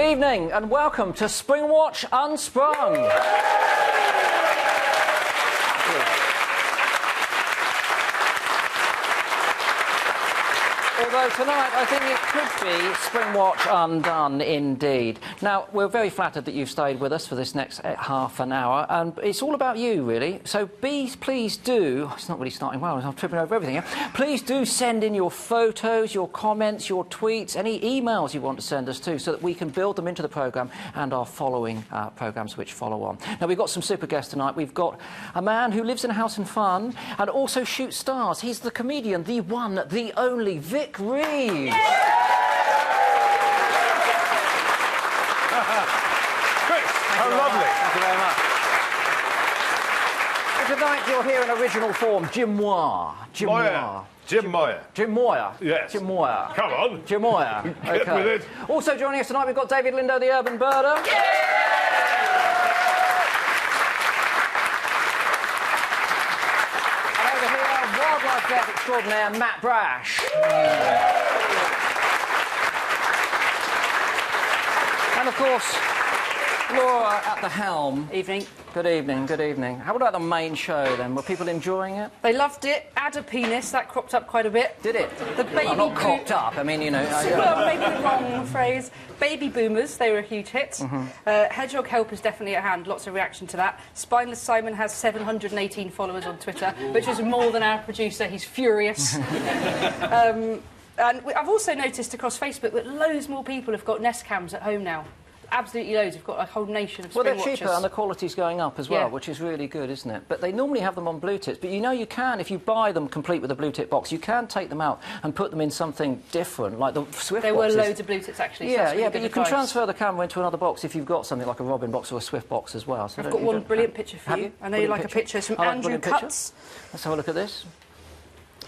evening and welcome to Springwatch Unsprung. Although tonight I think it could be Springwatch undone indeed. Now, we're very flattered that you've stayed with us for this next half an hour, and it's all about you, really. So please do... It's not really starting well, I'm tripping over everything here. Please do send in your photos, your comments, your tweets, any emails you want to send us to, so that we can build them into the programme and our following programmes which follow on. Now, we've got some super guests tonight. We've got a man who lives in a house in fun and also shoots stars. He's the comedian, the one, the only, Vic Reeves. Chris, how lovely. Thank you very much. Well, tonight you're here in original form, Jim Moir. Moir. Jim Moir. Jim Moir? Yes. Jim Moir. Come on. Jim Moir. Get with it. Also joining us tonight, we've got David Lindo, the urban birder. And over here, wildlife vet extraordinaire, Matt Brash. And of course, Laura at the helm. Evening. Good evening, good evening. How about the main show, then? Were people enjoying it? They loved it. Add a penis, that cropped up quite a bit. Did it? The baby well, not cropped up, I mean, you know... Well, maybe the wrong phrase. Baby boomers, they were a huge hit. Hedgehog Help is definitely at hand, lots of reaction to that. Spineless Simon has 718 followers on Twitter, which is more than our producer. He's furious. And I've also noticed across Facebook that loads more people have got Nest cams at home now. Absolutely loads. We've got a whole nation of Springwatchers. Well, they're cheaper and the quality's going up as well, Yeah. which is really good, isn't it? But they normally have them on blue tips. But you know you can, if you buy them complete with a blue tip box, you can take them out and put them in something different, like the Swift There boxes. were loads of blue tips, actually. So Yeah, that's really but good you can advice. transfer the camera into another box if you've got something like a Robin box or a Swift box as well. So I've got one brilliant picture for you. I know you like a picture. It's from I like Andrew brilliant picture. Cutts. Let's have a look at this.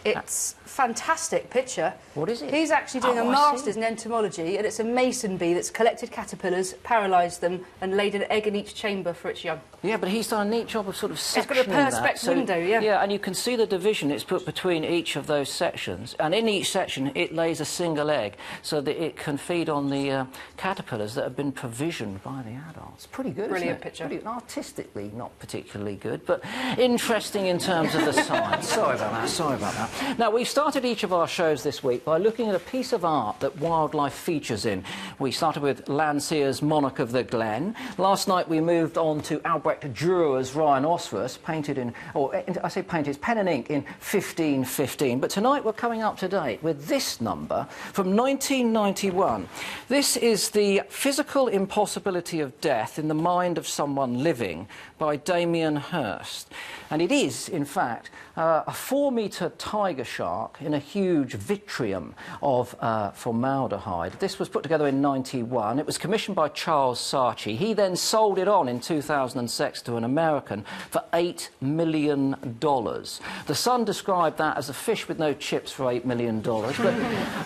It's a fantastic picture. What is it? He's actually doing Oh, a I master's see. in entomology, and it's a mason bee that's collected caterpillars, paralysed them, and laid an egg in each chamber for its young. Yeah, but he's done a neat job of sort of sectioning got a perspex that. So, window, yeah. Yeah, and you can see the division it's put between each of those sections. And in each section, it lays a single egg so that it can feed on the caterpillars that have been provisioned by the adults. Pretty good, Brilliant isn't it? picture. Pretty, artistically, not particularly good, but interesting in terms of the science. Sorry about that. Now, we've started each of our shows this week by looking at a piece of art that wildlife features in. We started with Landseer's Monarch of the Glen. Last night, we moved on to Albrecht Dürer's Rhinoceros, painted in, I say painted, it's pen and ink in 1515. But tonight we're coming up to date with this number from 1991. This is The Physical Impossibility of Death in the Mind of Someone Living by Damien Hirst. And it is, in fact, a 4-metre tiger shark in a huge vitrium of formaldehyde. This was put together in 91. It was commissioned by Charles Saatchi. He then sold it on in 2006 to an American for $8 million. The Sun described that as a fish with no chips for $8 million. But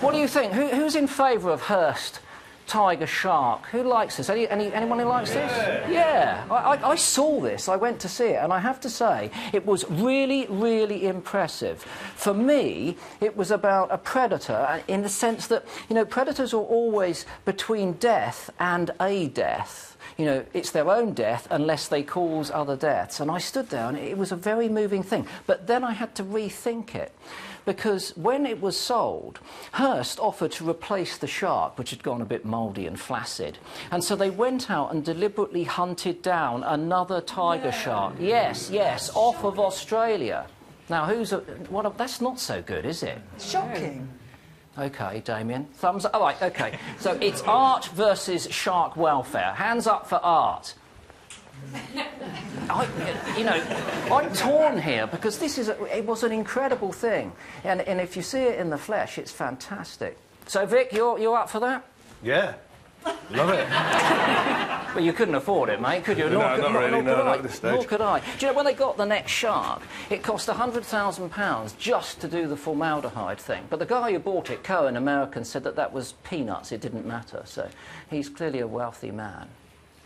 what do you think? Who's in favour of Hirst? Tiger shark. Who likes this? Anyone who likes this? Yeah. I saw this. I went to see it, and I have to say it was really, really impressive. For me, it was about a predator in the sense that, you know, predators are always between death and a death. You know, it's their own death unless they cause other deaths. And I stood there, and it was a very moving thing. But then I had to rethink it. Because when it was sold, Hirst offered to replace the shark, which had gone a bit mouldy and flaccid. And so they went out and deliberately hunted down another tiger shark. Yes, off of Australia. Now, that's not so good, is it? Shocking. OK, Damien. Thumbs up. All right, OK. So it's art versus shark welfare. Hands up for art. I'm torn here because it was an incredible thing, and if you see it in the flesh, it's fantastic. So, Vic, you're up for that? Yeah. Love it. Well, you couldn't afford it, mate, could you? No, not really, not at this stage. Nor could I. Do you know, when they got the next shark, it cost £100,000 just to do the formaldehyde thing. But the guy who bought it, Cohen, American, said that was peanuts, it didn't matter. So he's clearly a wealthy man.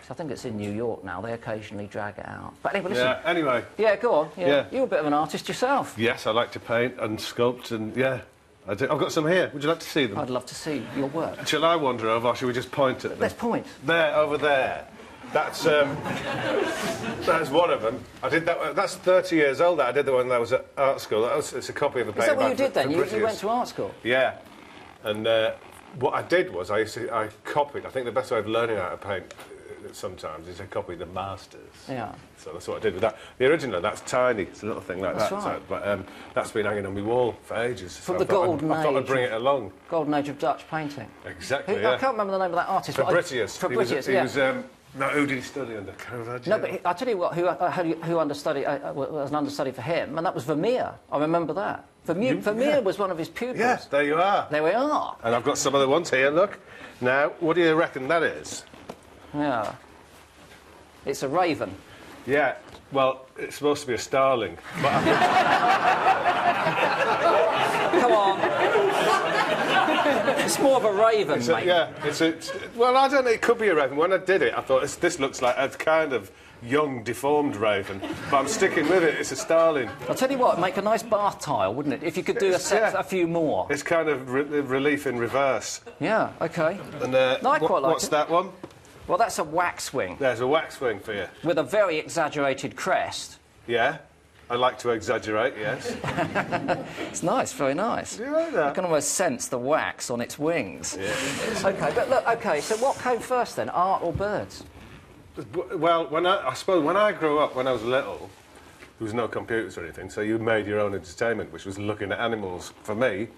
I think it's in New York now. They occasionally drag it out. But anyway, listen. Yeah, anyway. Yeah, go on. Yeah. You're a bit of an artist yourself. Yes, I like to paint and sculpt and, yeah. I've got some here. Would you like to see them? I'd love to see your work. Shall I wander over, or shall we just point at them? Let's point. There, over there. That's one of them. I did that. That's 30 years old. I did the one that was at art school. It's a copy of a painting. Is that what you by did then? for You went to art school? Yeah. And what I did was I copied. I think the best way of learning how to paint sometimes is to copy the masters. Yeah. So that's what I did with that. The original, that's tiny. It's a little thing like That's that. right. So, but that's been hanging on my wall for ages. From so the golden I thought I'd bring age. it along. Golden age of Dutch painting. Exactly. I yeah. can't remember the name of that artist. but Fabritius. He yeah. was no, who did he study under? No, but I'll tell you what, who understudied, was an understudy for him, and that was Vermeer. I remember that. Vermeer was one of his pupils. Yes, there you are. There we are. And I've got some other ones here, look. Now, what do you reckon that is? Yeah. It's a raven. Yeah, well, it's supposed to be a starling. But Come on. It's more of a raven, mate. yeah, well, I don't know, it could be a raven. When I did it, I thought, this looks like a kind of young, deformed raven. But I'm sticking with it, it's a starling. I'll tell you what, make a nice bath tile, wouldn't it? If you could do a few more. It's kind of relief in reverse. Yeah, OK. And No, I quite like what's it. that one? Well, that's a waxwing There's a waxwing for you. with a very exaggerated crest. Yeah, I like to exaggerate, yes. It's nice, very nice. Do you like You that? can almost sense the wax on its wings. Yeah. OK, but look, OK, so what came first then, art or birds? Well, I suppose when I grew up, when I was little, there was no computers or anything, so you made your own entertainment, which was looking at animals for me,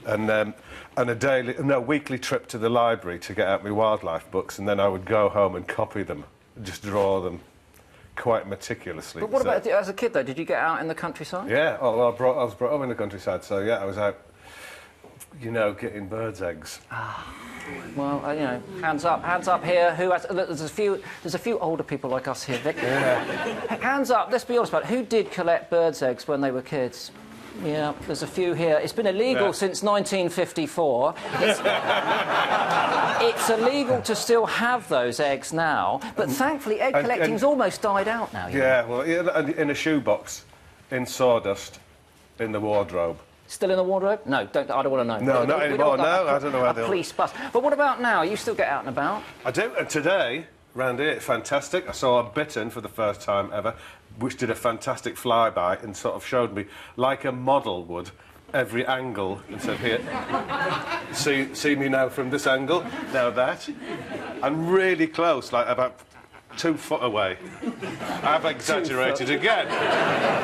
and a weekly trip to the library to get out my wildlife books, and then I would go home and copy them, just draw them quite meticulously. But what about as a kid though? Did you get out in the countryside? Yeah, oh, well, I was brought up in the countryside, so yeah, I was out, getting birds' eggs. Well, hands up here. Who has? Look, there's a few older people like us here, Vic. Yeah. Hands up. Let's be honest about it. Who did collect birds' eggs when they were kids? Yeah, there's a few here. It's been illegal since 1954. It's illegal to still have those eggs now, but thankfully egg collecting's almost died out now. Well, in a shoebox, in sawdust, in the wardrobe. Still in the wardrobe? No, I don't want to know. No, not anymore. No, I don't know where they are. Police bus. But what about now? You still get out and about? I do. And today, round here, fantastic. I saw a bittern for the first time ever, which did a fantastic flyby and sort of showed me, like a model would, every angle and said, here, see me now from this angle, now that. And really close, like about 2 foot away. I've exaggerated again.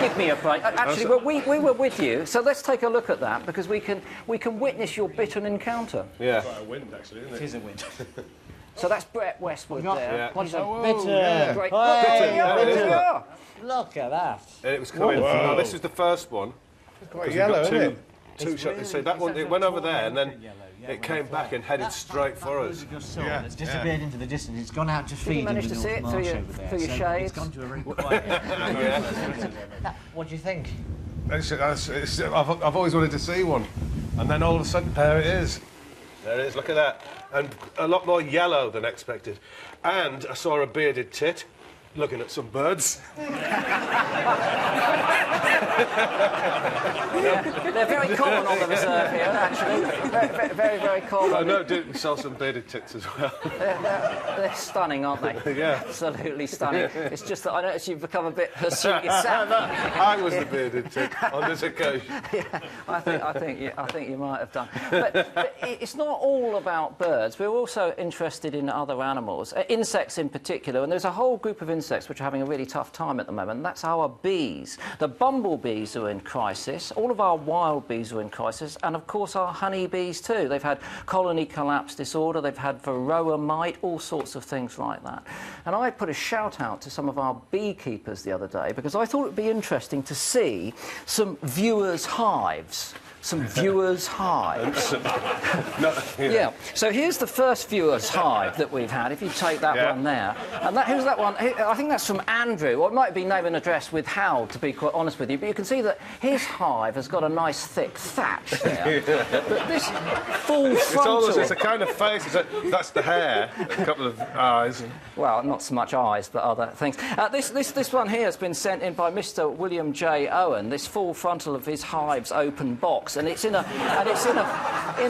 Give me a break. Actually, well, we were with you, so let's take a look at that because we can witness your bittern encounter. Yeah. It's quite a wind, actually, isn't it? It is a wind. So that's Brett Westwood there. Yeah. What is that? Bitter. Great. Yeah. Look at that. And it was coming. Oh, this is the first one. Quite yellow, isn't it? Two shots. So that one, it went over there and then it came back and headed straight for us. It's disappeared into the distance. It's gone out to feed in the manage to see North it through Marsh your- over there. through your So shades? It's gone to a very quiet. What do you think? I've always wanted to see one. And then all of a sudden, there it is. There it is, look at that. And a lot more yellow than expected. And I saw a bearded tit looking at some birds. They're very common on the reserve here, actually. Very, very common. I know, we saw some bearded tits as well. They're stunning, aren't they? Yeah. Absolutely stunning. It's just that I notice you've become a bit hirsute yourself. I was the bearded tit on this occasion. Yeah, I think you might have done. But it's not all about birds. We're also interested in other animals, insects in particular. And there's a whole group of insects which are having a really tough time at the moment. And that's our bees. The bumblebees are in crisis. All of our wild bees are in crisis, and of course our honeybees too. They've had colony collapse disorder. They've had varroa mite, all sorts of things like that. And I put a shout out to some of our beekeepers the other day because I thought it would be interesting to see some viewers' hives. Some viewers' hives. Yeah. So here's the first viewers' hive that we've had. If you take that one there, and who's that one? I think that's from Andrew, or it might be name and address with Hal, to be quite honest with you. But you can see that his hive has got a nice thick thatch there. But this full frontal. It's a kind of face. That's the hair. A couple of eyes. Well, not so much eyes, but other things. This one here has been sent in by Mr. William J. Owen. This full frontal of his hive's open box. box, and it's in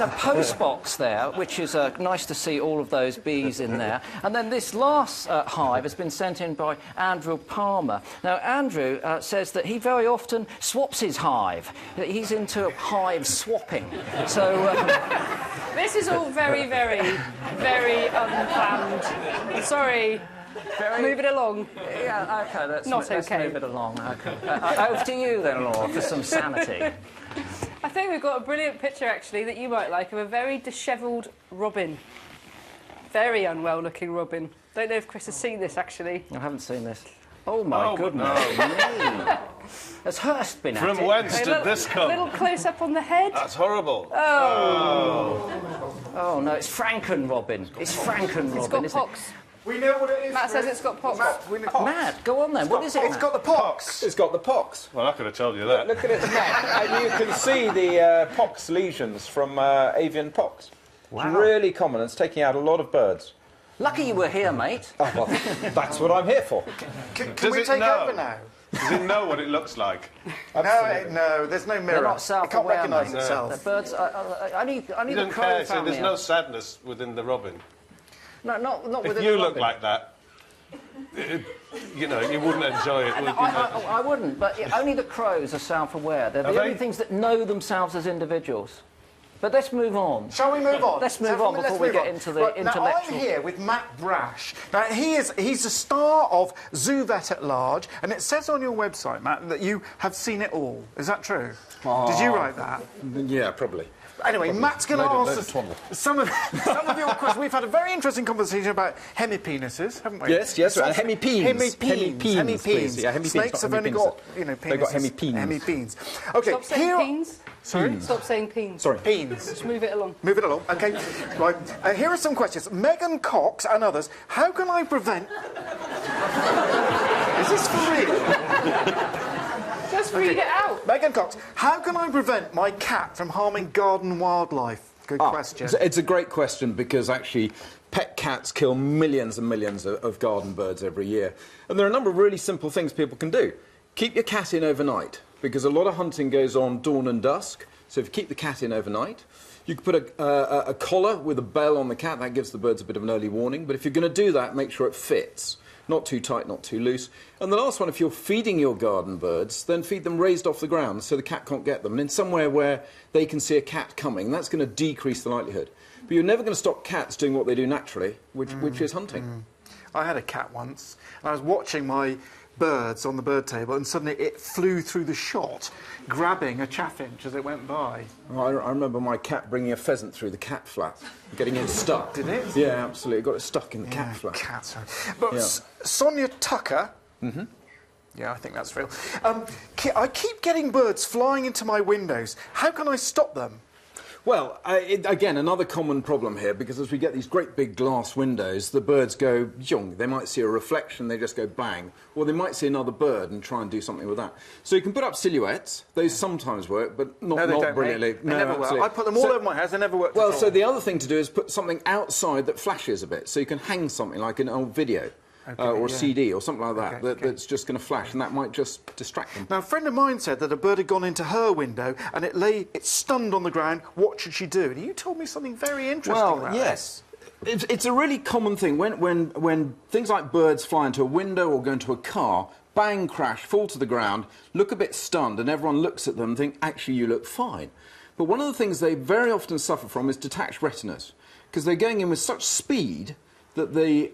a post box there, which is nice to see all of those bees in there. And then this last hive has been sent in by Andrew Palmer. Now, Andrew says that he very often swaps his hive. He's into hive swapping. So This is all very, very, very unplanned. Sorry. Move it along. yeah, OK, let's okay. move it along. OK. Over to you then, Laura, for some sanity. I think we've got a brilliant picture, actually, that you might like, of a very dishevelled robin. Very unwell-looking robin. Don't know if Chris has seen this, actually. I haven't seen this. Oh, my goodness. No. Has Hurst been at it? From whence did this A come? little close-up on the head. That's horrible. Oh, no, it's Franken-robin. It's Franken-robin, It's got isn't it? pox. We know what it is. Matt says it's got pox. Matt, go on then. What is it, It's Matt? got the pox. It's got the pox. Well, I could have told you that. Look at its neck, and you can see the pox lesions from avian pox. Wow. It's really common, and it's taking out a lot of birds. Lucky you were here, mate. Oh, well, that's what I'm here for. Can Does we it take know? over now? Does it know what it looks like? No, there's no mirror. They're not It can't self-aware, recognise mate. itself. The birds, only You the don't crow care, so family. there's no sadness within the robin. No, not within If you the look robin. like that, you know, you wouldn't enjoy it, would you? I wouldn't, but only the crows are self-aware. They're Are the only they? things that know themselves as individuals. But let's move on. Shall we move on? Let's move on before we get into the Right, intellectual... Now, I'm here with Matt Brash. Now, he's a star of Zoo Vet at Large, and it says on your website, Matt, that you have seen it all. Is that true? Did you write that? Yeah, probably. Anyway, Matt's going to Load answer of twaddle. some of your questions. We've had a very interesting conversation about hemipenises, haven't we? Yes, right. Hemipenes. Hemipenes. Please. Yeah, hemipenes, Snakes not have only hemipenises. got, penises. They've got hemipenes. Hemipenes. OK, Stop saying peens. Sorry? Stop saying peens. Sorry. Peens. Just move it along. Move it along. OK. Right. Here are some questions. Megan Cox and others. How can I prevent... Is this for real? Just read it out. Megan Cox, how can I prevent my cat from harming garden wildlife? Good question. It's a great question because actually pet cats kill millions and millions of garden birds every year. And there are a number of really simple things people can do. Keep your cat in overnight because a lot of hunting goes on dawn and dusk. So if you keep the cat in overnight, you can put a collar with a bell on the cat. That gives the birds a bit of an early warning. But if you're going to do that, make sure it fits. Not too tight, not too loose. And the last one, if you're feeding your garden birds, then feed them raised off the ground so the cat can't get them. And in somewhere where they can see a cat coming, that's going to decrease the likelihood. But you're never going to stop cats doing what they do naturally, which is hunting. I had a cat once, and I was watching my birds on the bird table, and suddenly it flew through the shot, grabbing a chaffinch as it went by. I remember my cat bringing a pheasant through the cat flap, getting it stuck. Did it? Yeah, absolutely. It got it stuck in the cat flap. Cats. But Yeah. Sonia Tucker... Mm-hmm. Yeah, I think that's real. I keep getting birds flying into my windows. How can I stop them? Well, again, another common problem here, because as we get these great big glass windows, the birds go, jong. They might see a reflection, they just go bang. Or they might see another bird and try and do something with that. So you can put up silhouettes. Those sometimes work, but not don't, brilliantly. They never work. I put them all over my house, they never work. Well, so the other thing to do is put something outside that flashes a bit. So you can hang something like an old video. Or a CD or something like that, that's just going to flash, and that might just distract them. Now, a friend of mine said that a bird had gone into her window and it's stunned on the ground. What should she do? And you told me something very interesting about yes. It's a really common thing. When things like birds fly into a window or go into a car, bang, crash, fall to the ground, look a bit stunned, and everyone looks at them and think, actually, you look fine. But one of the things they very often suffer from is detached retinas, because they're going in with such speed that the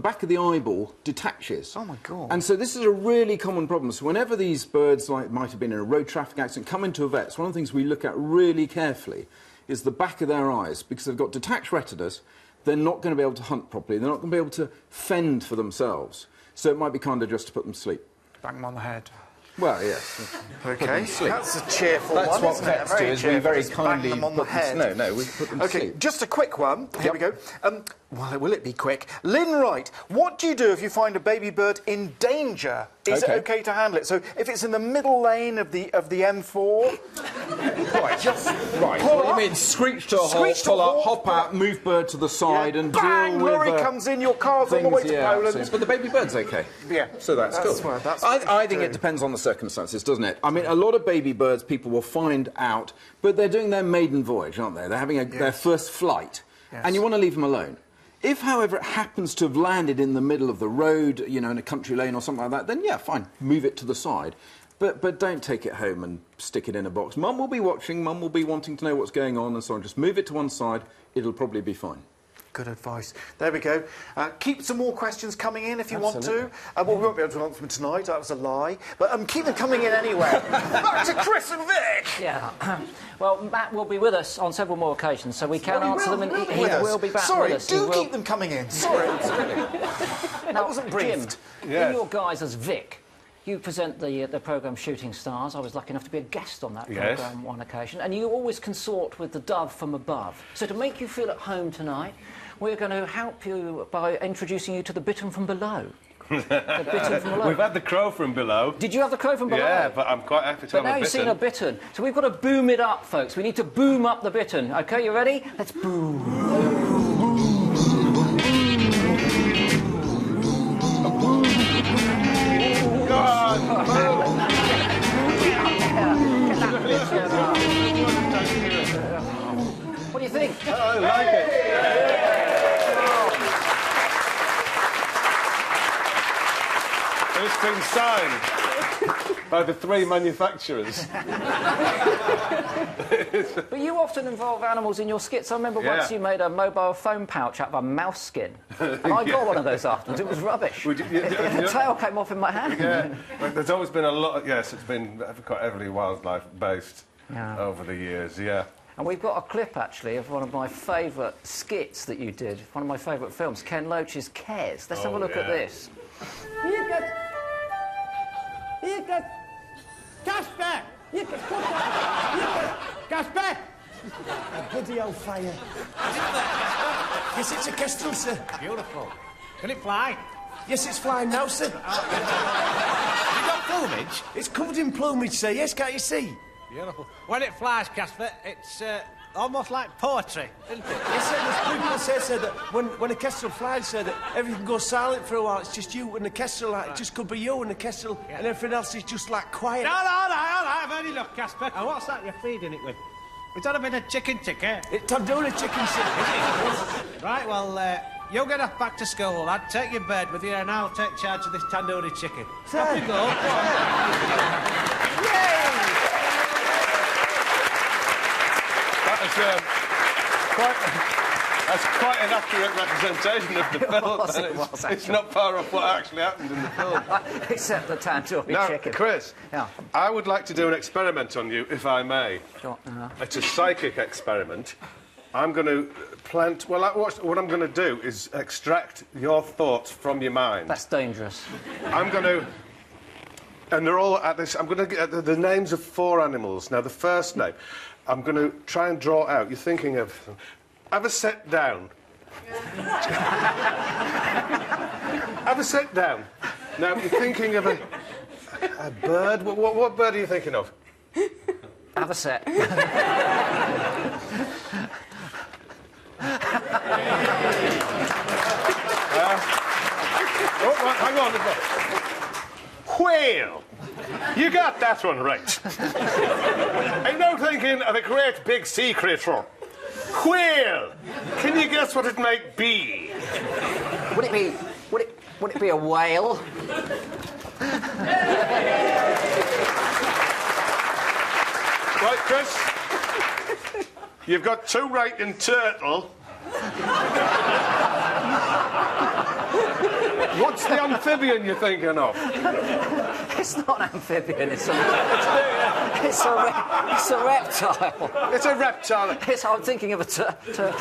back of the eyeball detaches. Oh, my God. And so this is a really common problem. So whenever these birds, like might have been in a road traffic accident, come into a vet's, one of the things we look at really carefully is the back of their eyes, because they've got detached retinas. They're not going to be able to hunt properly. They're not going to be able to fend for themselves. So it might be kinder just to put them to sleep. Bang them on the head. Well, yes. OK, that's a cheerful That's one, what isn't it? vets do, is we cheerful. very Just kindly bang them on the put them... head. No, we put them to OK, sleep. just a quick one. Here we go. Well, will it be quick? Lynn Wright, what do you do if you find a baby bird in danger? Is it OK to handle it? So if it's in the middle lane of the M4... Right, just right. What do you mean? Screech to a halt, Screech to a pull up, halt, hop out, move bird to the side, and bang, deal with lorry comes in, your car's on the way to Poland. But the baby bird's okay. Yeah, So that's cool. what- that's I, what you I should think do. it depends on the circumstances, doesn't it? I mean, a lot of baby birds people will find out, but they're doing their maiden voyage, aren't they? They're having their first flight, and you want to leave them alone. If, however, it happens to have landed in the middle of the road, you know, in a country lane or something like that, then yeah, fine, move it to the side. But don't take it home and stick it in a box. Mum will be watching, Mum will be wanting to know what's going on and so on. Just move it to one side, it'll probably be fine. Good advice. There we go. Keep some more questions coming in if you want to. Well, we won't be able to answer them tonight. That was a lie. But keep them coming in anyway. Back to Chris and Vic. Yeah. Well, Matt will be with us on several more occasions, so we can answer them, and he will be back Sorry, with us. do keep them coming in. Sorry. Now, wasn't Jim, briefed. Yes. in your guise as Vic, you present the programme Shooting Stars. I was lucky enough to be a guest on that Yes. programme on occasion, and you always consort with the dove from above. So to make you feel at home tonight, we're going to help you by introducing you to the bittern from below. The bittern from below. We've had the crow from below. Did you have the crow from below? Yeah, but I'm quite happy to But have now a you've seen a bittern, so we've got to boom it up, folks. We need to boom up the bittern. OK, you ready? Let's boom. Go on! What do you think? I like it. And it's been signed by the 3 manufacturers. But you often involve animals in your skits. I remember Yeah. once you made a mobile phone pouch out of a mouse skin. And I got one of those afterwards. It was rubbish. The tail came off in my hand. Yeah, but there's always been a lot. Yes, it's been quite heavily wildlife based Yeah. over the years. Yeah. And we've got a clip, actually, of one of my favourite skits that you did, one of my favourite films, Ken Loach's Kes. Let's have a look at this. Hier gaat Casper! Hier gaat Casper! Bloody old fire. Yes, it's a kestrel, sir. Beautiful. Can it fly? Yes, it's flying now, sir. You got plumage? It's covered in plumage, sir. Yes, can't you see? Beautiful. When it flies, Casper, it's almost like poetry, isn't it? Yes, sir. There's people say, sir, that when a kestrel flies, sir, that everything goes silent for a while. It's just you and the kestrel. Like, it just could be you and the kestrel, and everything else is just like quiet. All right, I've heard enough, Casper. And what's that you're feeding it with? Is that a bit of chicken ticker? It's tandoori chicken, sir. Right, well, you get off back to school, lad. Take your bird with you, and I'll take charge of this tandoori chicken. Sir. Off you go. Go on. That's quite an accurate representation of the film. was, and it was, it's actually. not far off what actually happened in the film. Except the tandoori Now, chicken. Chris, Yeah. I would like to do an experiment on you, if I may. Sure, It's a psychic experiment. I'm going to plant... Well, what I'm going to do is extract your thoughts from your mind. That's dangerous. I'm going to... And they're all at this... I'm going to get the names of 4 animals. Now, the first name, I'm going to try and draw out. You're thinking of... Have a sit down. Have a sit down. Now, you're thinking of a bird. What bird are you thinking of? Have a set. Oh, right, hang on. Whale. You got that one right. I'm now thinking of a great big sea creature. Whale. Can you guess what it might be? Would it be... Would it be a whale? Right, Chris. You've got 2 right in turtle. What's the amphibian you're thinking of? It's not an amphibian, it's a reptile. It's a reptile. I'm thinking of a turtle.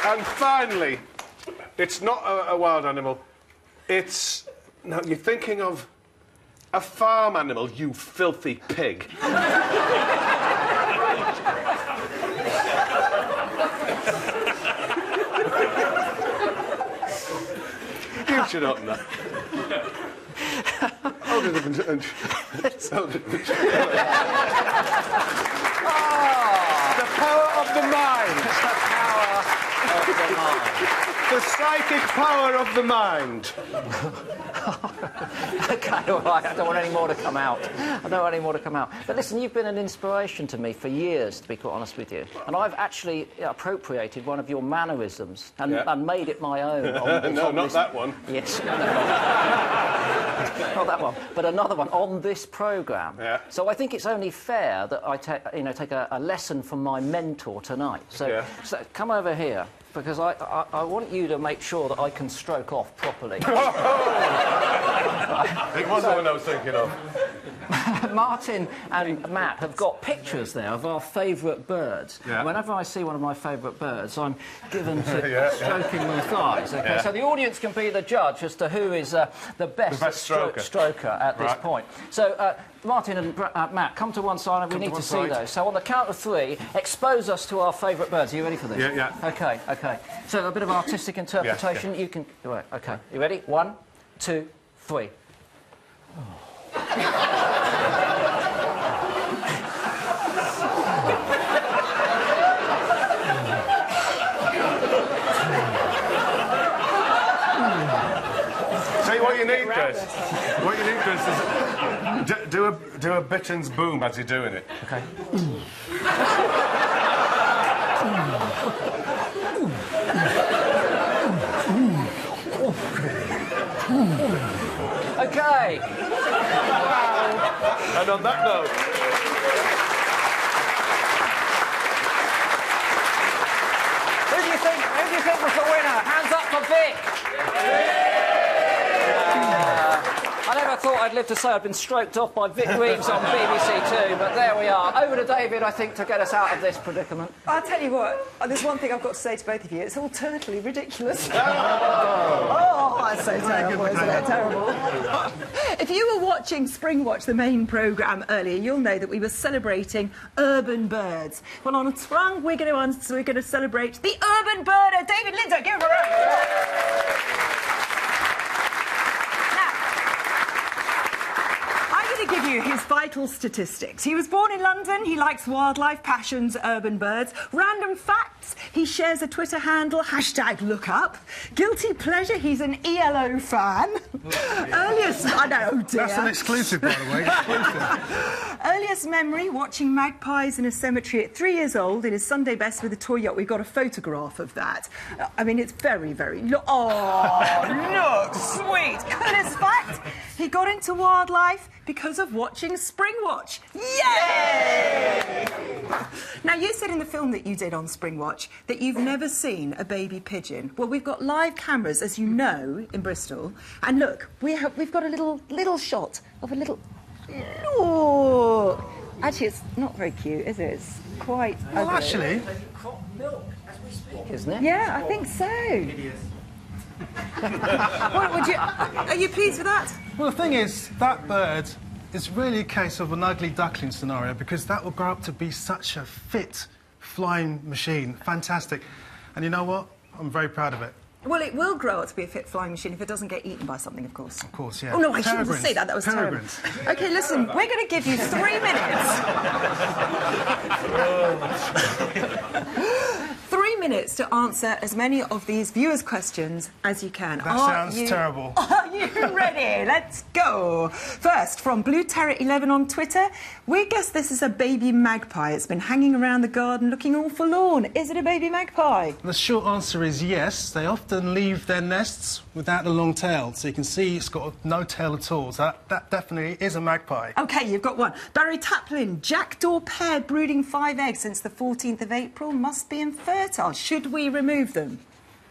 And finally, it's not a wild animal. It's... Now, you're thinking of a farm animal, you filthy pig. You should open that. children of the... The power of the mind. The psychic power of the mind. OK, all right, I don't want any more to come out. I don't want any more to come out. But listen, you've been an inspiration to me for years, to be quite honest with you. And I've actually appropriated one of your mannerisms and made it my own. No, not that one. Yes. Not that one, but another one on this programme. Yeah. So I think it's only fair that I take a lesson from my mentor tonight. So, so come over here, because I want you to make sure that I can stroke off properly. It was the one I was thinking of. Martin and Matt have got pictures there of our favourite birds. Yeah. Whenever I see one of my favourite birds, I'm given to stroking their thighs. Okay? So the audience can be the judge as to who is the best stroker at this point. So, Martin and Matt, come to one side and we need to see those. So on the count of 3, expose us to our favourite birds. Are you ready for this? Yeah. OK, OK. So a bit of artistic interpretation. You can... Right, OK. You ready? 1, 2, 3. See, what you need, Chris? What you need, Chris, is do a Bitten's boom as you're doing it. OK. OK. And on that note... Who do you think was the winner? Hands up for Vic. I never thought I'd live to say I'd been stroked off by Vic Reeves on BBC Two, but there we are. Over to David, I think, to get us out of this predicament. I'll tell you what, there's one thing I've got to say to both of you. It's all totally ridiculous. That's so terrible, isn't it? Terrible. If you were watching Springwatch, the main programme, earlier, you'll know that we were celebrating urban birds. Well, on Unsprung, we're going to celebrate the urban birder, David Linder. Give him a round. To give you his vital statistics. He was born in London, he likes wildlife, passions urban birds. Random facts, he shares a Twitter handle, #lookup. Guilty pleasure, he's an ELO fan. Earliest, I know, oh dear. That's an exclusive, by the way. Earliest memory, watching magpies in a cemetery at 3 years old in his Sunday best with a toy yacht. We've got a photograph of that. I mean, it's very, very... look, sweet. Coolest fact, he got into wildlife because of watching Springwatch. Yay! Now, you said in the film that you did on Springwatch that you've never seen a baby pigeon. Well, we've got live cameras, as you know, in Bristol. And look, we've got a little shot of a little... Look! Actually, it's not very cute, is it? It's quite ugly. Well, actually... Isn't it? Yeah, I think so. Are you pleased with that? Well, the thing is, that bird is really a case of an ugly duckling scenario, because that will grow up to be such a fit flying machine. Fantastic. And you know what? I'm very proud of it. Well, it will grow up to be a fit flying machine if it doesn't get eaten by something, of course. Of course, yeah. Oh, no, I shouldn't say that. That was terrible. OK, listen, we're going to give you 3 minutes. 3 minutes to answer as many of these viewers' questions as you can. That sounds terrible. Are you ready? Let's go. First, from Blue Terror 11 on Twitter, we guess this is a baby magpie. It's been hanging around the garden looking all forlorn. Is it a baby magpie? The short answer is yes. They often leave their nests without a long tail, so you can see it's got no tail at all. So that definitely is a magpie. OK, you've got one. Barry Taplin, jackdaw pair brooding 5 eggs since the 14th of April, must be infertile. Should we remove them?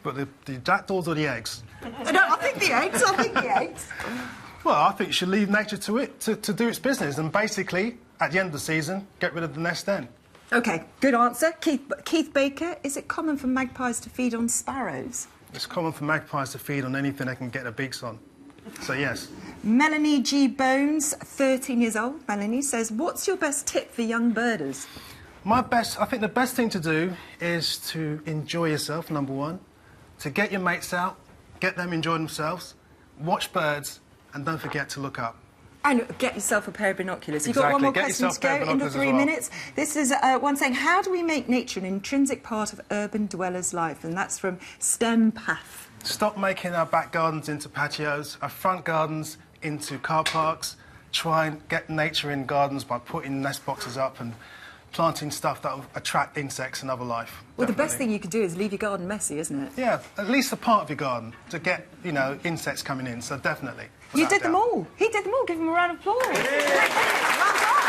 But the jackdaws or the eggs? No, I think the eggs. Well, I think you should leave nature to it, to do its business, and basically, at the end of the season, get rid of the nest then. OK, good answer. Keith Baker, is it common for magpies to feed on sparrows? It's common for magpies to feed on anything they can get their beaks on. So, yes. Melanie G. Bones, 13 years old, Melanie, says, what's your best tip for young birders? I think the best thing to do is to enjoy yourself, number one, to get your mates out, get them enjoying themselves, watch birds, and don't forget to look up. And get yourself a pair of binoculars. You've got one more Get question yourself to a pair go of in the binoculars 3 as well. minutes. This is one saying, how do we make nature an intrinsic part of urban dwellers' life? And that's from STEM Path. Stop making our back gardens into patios, our front gardens into car parks. Try and get nature in gardens by putting nest boxes up and planting stuff that will attract insects and other life. Well, the best Definitely. thing you could do is leave your garden messy, isn't it? Yeah, at least a part of your garden to get, you know, insects coming in, so definitely. You without did them doubt. all. He did them all. Give him a round of applause. Well done.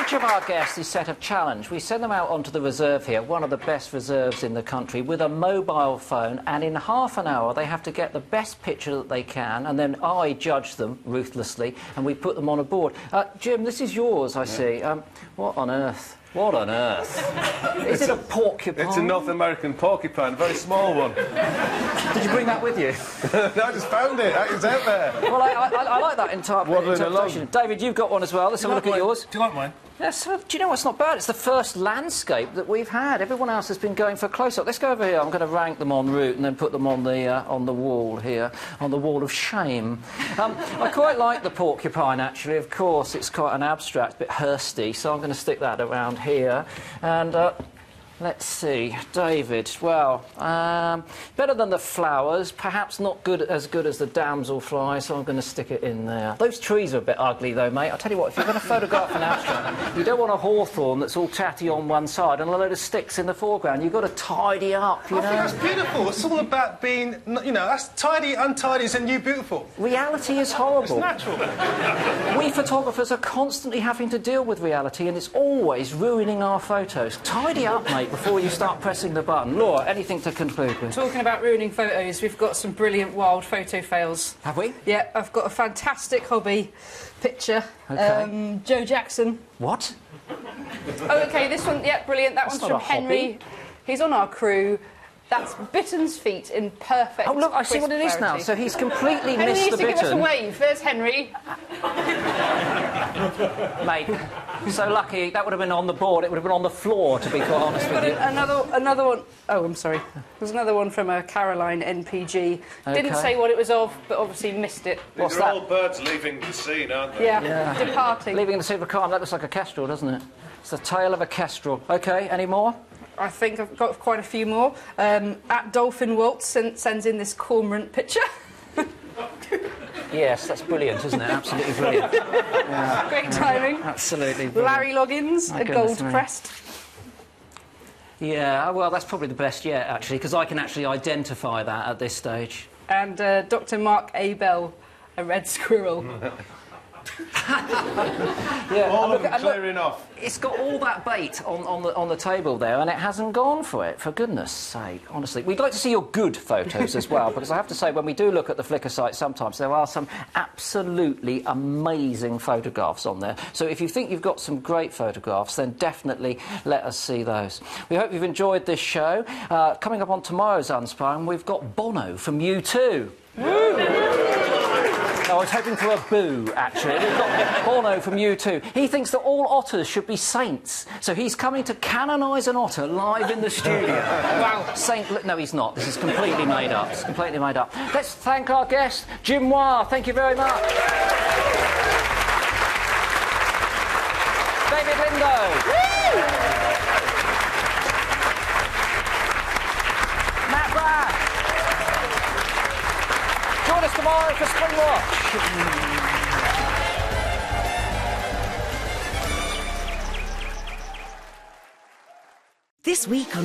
Each of our guests is set a challenge. We send them out onto the reserve here, one of the best reserves in the country, with a mobile phone, and in half an hour they have to get the best picture that they can, and then I judge them ruthlessly, and we put them on a board. Jim, this is yours, I see. What on earth? What on earth? Is it a porcupine? It's a North American porcupine, a very small one. Did you bring that with you? No, I just found it. It's out there. Well, I like that Waddling interpretation. David, you've got one as well. Let's have a look at yours. Do you like mine? Yes, do you know what's not bad? It's the first landscape that we've had. Everyone else has been going for a close-up. Let's go over here. I'm going to rank them en route and then put them on the wall here, on the wall of shame. I quite like the porcupine, actually. Of course, it's quite an abstract, bit Hursty, so I'm going to stick that around here. And let's see, David. Well, better than the flowers. Perhaps not as good as the damselfly, so I'm going to stick it in there. Those trees are a bit ugly, though, mate. I'll tell you what, if you're going to photograph an abstract, you don't want a hawthorn that's all tatty on one side and a load of sticks in the foreground. You've got to tidy up, you I think know. that's beautiful. It's all about being, you know, that's tidy, untidy is a new beautiful. Reality is horrible. It's natural. We photographers are constantly having to deal with reality, and it's always ruining our photos. Tidy up, mate, before you start pressing the button. Laura, anything to conclude with? Talking about ruining photos, we've got some brilliant wild photo fails. Have we? Yeah, I've got a fantastic hobby picture. Okay. Joe Jackson. What? Oh, OK, this one, yeah, brilliant. That That's one's not from a hobby. Henry. He's on our crew. That's Bitten's feet in perfect Oh, look, I see what it is crisp now. clarity. So he's completely Henry missed needs the to give us a bittern. wave. There's Henry. Mate, so lucky. That would have been on the board. It would have been on the floor, to be quite honest with you. Another one. Oh, I'm sorry. There's another one from Caroline NPG. Didn't Okay. say what it was of, but obviously missed it. What's These are that? all birds leaving the scene, aren't they? Yeah, departing. Leaving the super calm. That looks like a kestrel, doesn't it? It's the tail of a kestrel. OK, any more? I think I've got quite a few more. At Dolphin Waltz sends in this cormorant picture. Yes, that's brilliant, isn't it? Absolutely brilliant. Great timing. Absolutely brilliant. Larry Loggins, My a goodness gold me. crest. Yeah, well, that's probably the best yet, actually, because I can actually identify that at this stage. And Dr. Mark Abel, a red squirrel. Yeah, All and of them and clearing off. It's got all that bait on the table there, and it hasn't gone for it, for goodness sake, honestly. We'd like to see your good photos as well, because I have to say, when we do look at the Flickr site, sometimes there are some absolutely amazing photographs on there. So if you think you've got some great photographs, then definitely let us see those. We hope you've enjoyed this show. Coming up on tomorrow's Unsprung, we've got Bono from U2. I was hoping for a boo, actually. We've got Bono from U2. He thinks that all otters should be saints, so he's coming to canonise an otter live in the studio. Wow. Saint... No, he's not. This is completely made up. It's completely made up. Let's thank our guest, Jim Moir. Thank you very much. David Lindo. Matt Bragg. Join us tomorrow for Springwatch. This week on